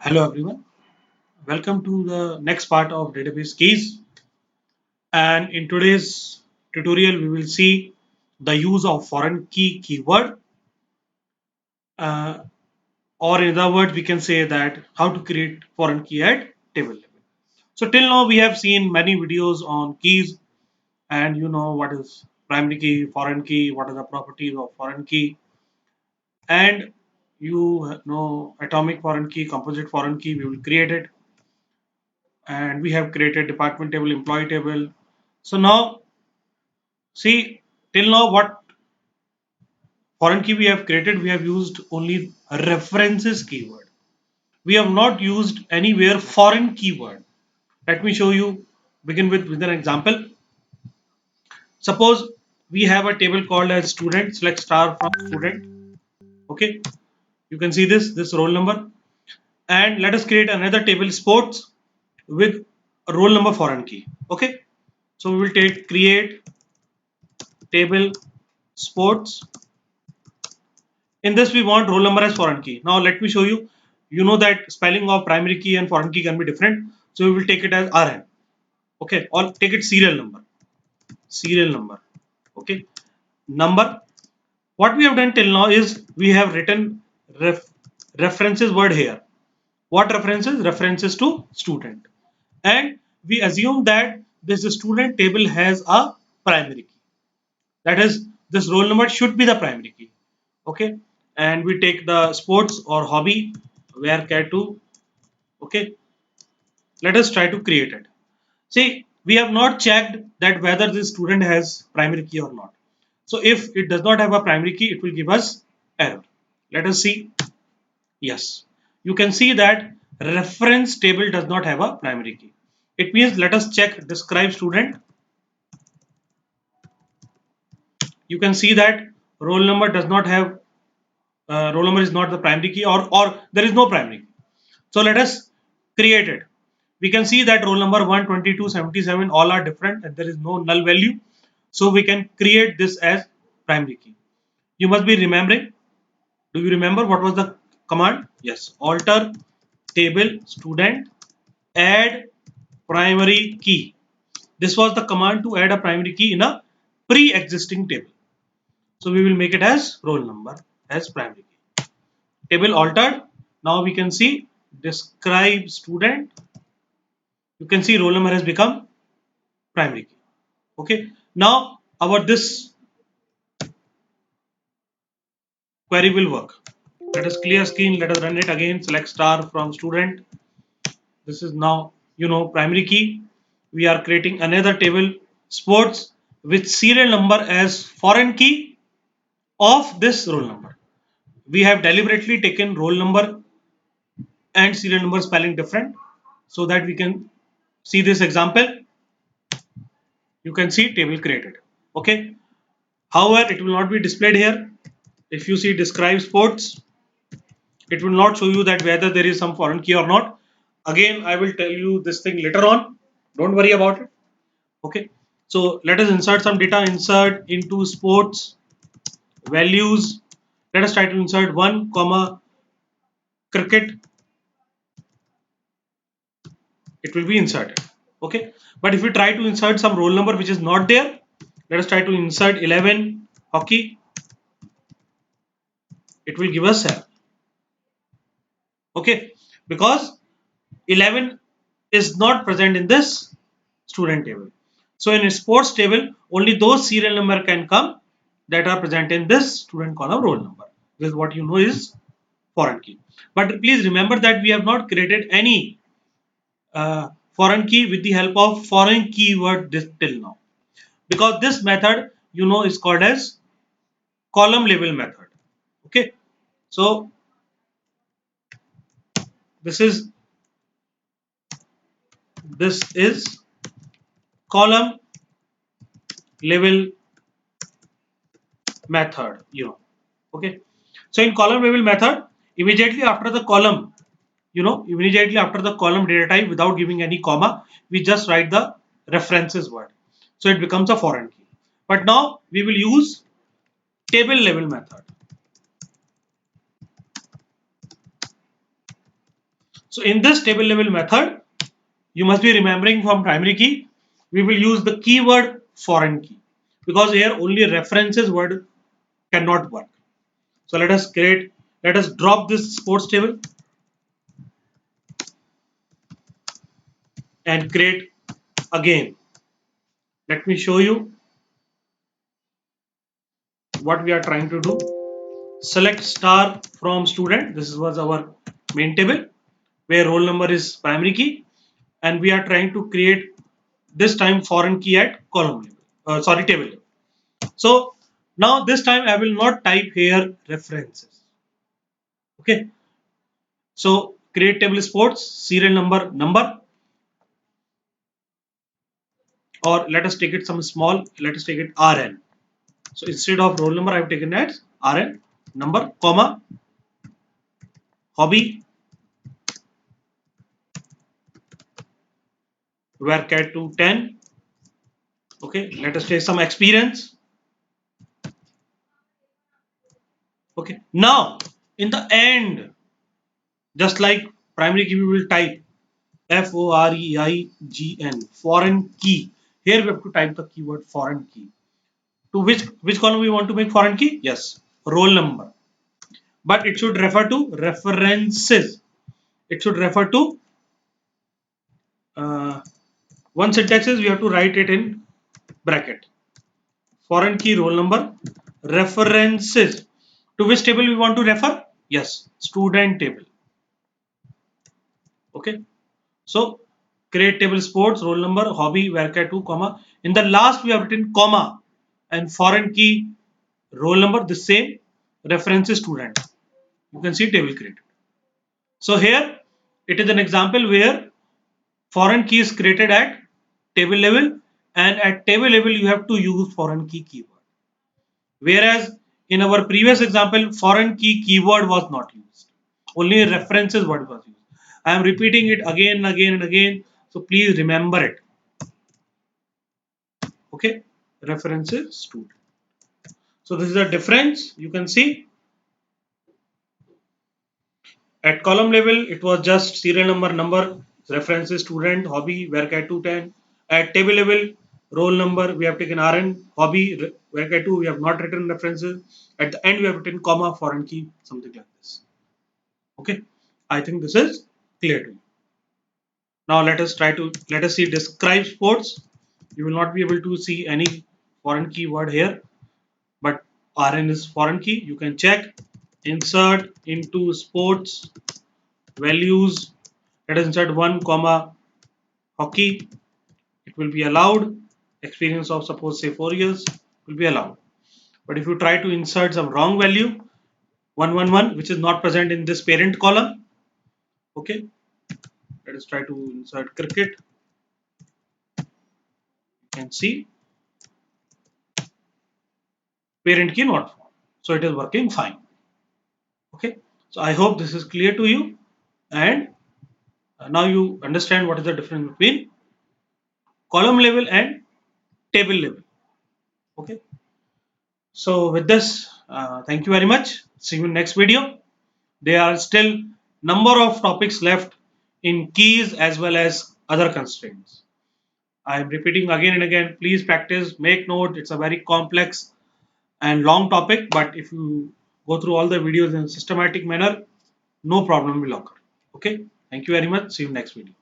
Hello everyone, welcome to the next part of database keys, and in today's tutorial we will see the use of foreign key keyword, uh, or in other words we can say that how to create foreign key at table level. So till now we have seen many videos on keys, and you know what is primary key, foreign key, what are the properties of foreign key, and you know atomic foreign key, composite foreign key, we will create it, and we have created department table, employee table. So now see, till now what foreign key we have created, we have used only references keyword. We have not used anywhere foreign keyword. Let me show you. Begin with an example. Suppose we have a table called as student. Select star from student. Okay, you can see this roll number, and let us create another table sports with a roll number foreign key. Okay, so we will take create table sports. In this, we want roll number as foreign key. Now, let me show you. You know that spelling of primary key and foreign key can be different. So, we will take it as RN. Okay, or take it serial number. Serial number. Okay, number. What we have done till now is we have written references word here. What references? References to student. And we assume that this student table has a primary key. That is, this roll number should be the primary key. Okay, and we take the sports or hobby where care to. Okay, let us try to create it. See, we have not checked that whether this student has primary key or not. So if it does not have a primary key, it will give us error. Let us see. Yes, you can see that reference table does not have a primary key. It means let us check describe student. You can see that roll number does not have roll number is not the primary key, or there is no primary key. So let us create it. We can see that roll number 122, 77 all are different and there is no null value. So we can create this as primary key. You must be remembering. Do you remember what was the command? Yes, alter table student add primary key. This was the command to add a primary key in a pre-existing table. So we will make it as roll number as primary key. Table altered. Now we can see describe student. You can see roll number has become primary key. Okay. Now our this query will work. Let us clear screen. Let us run it again. Select star from student. This is now primary key. We are creating another table sports with serial number as foreign key of this roll number. We have deliberately taken roll number and serial number spelling different so that we can see this example. You can see table created. Okay. However, it will not be displayed here. If you see describe sports, it will not show you that whether there is some foreign key or not. Again, I will tell you this thing later on. Don't worry about it. Okay. So let us insert some data. Insert into sports values. Let us try to insert 1 comma cricket. It will be inserted. Okay. But if we try to insert some roll number which is not there, let us try to insert 11 hockey. It will give us 7. Okay. Because 11 is not present in this student table. So in a sports table, only those serial number can come that are present in this student column roll number. This is what you know is foreign key. But please remember that we have not created any foreign key with the help of foreign keyword till now. Because this method is called as column level method. Okay. So this is column level method. Okay. So in column level method, immediately after the column, immediately after the column data type without giving any comma, we just write the references word. So it becomes a foreign key. But now we will use table level method. So in this table level method, you must be remembering from primary key, we will use the keyword foreign key, because here only references word cannot work. So let us drop this sports table and create again. Let me show you what we are trying to do. Select star from student. This was our main table where roll number is primary key, and we are trying to create this time foreign key at column level. Sorry, table level. So now this time I will not type here references. Okay. So create table sports serial number, or let us take it some small. Let us take it RN. So instead of roll number, I have taken as RN number, comma, hobby, varchar to 10. Okay, let us take some experience. Okay, now in the end, just like primary key, we will type FOREIGN, foreign key. Here we have to type the keyword foreign key. To which column we want to make foreign key? Yes, roll number. But it should refer to references. It should refer to uh, one syntax is we have to write it in bracket. Foreign key roll number references. To which table we want to refer? Yes, student table. Okay. So create table sports, roll number, hobby, varchar 2, comma. In the last we have written comma and foreign key roll number the same, references student. You can see table created. So here it is an example where foreign key is created at table level, and at table level you have to use foreign key keyword. Whereas in our previous example, foreign key keyword was not used. Only references word was used. I am repeating it again and again and again. So please remember it. Okay. References student. So this is a difference. You can see at column level, it was just serial number, references student, hobby, varchar 210. At table level, roll number, we have taken RN, hobby, varchar 2, we have not written references. At the end, we have written comma, foreign key, something like this. Okay, I think this is clear to you. Now let us see describe sports. You will not be able to see any foreign keyword here, but RN is foreign key. You can check insert into sports values. Let us insert 1 comma hockey. It will be allowed. Experience of suppose say 4 years will be allowed. But if you try to insert some wrong value 111 which is not present in this parent column, okay, let us try to insert cricket. You can see parent key not found. So it is working fine. Okay, so I hope this is clear to you, and now you understand what is the difference between column level and table level. Okay, so with this, thank you very much. See you in next video. There are still number of topics left in keys as well as other constraints. I am repeating again and again. Please practice, make note. It's a very complex and long topic, but if you go through all the videos in a systematic manner, no problem will occur. Okay. Thank you very much. See you next video.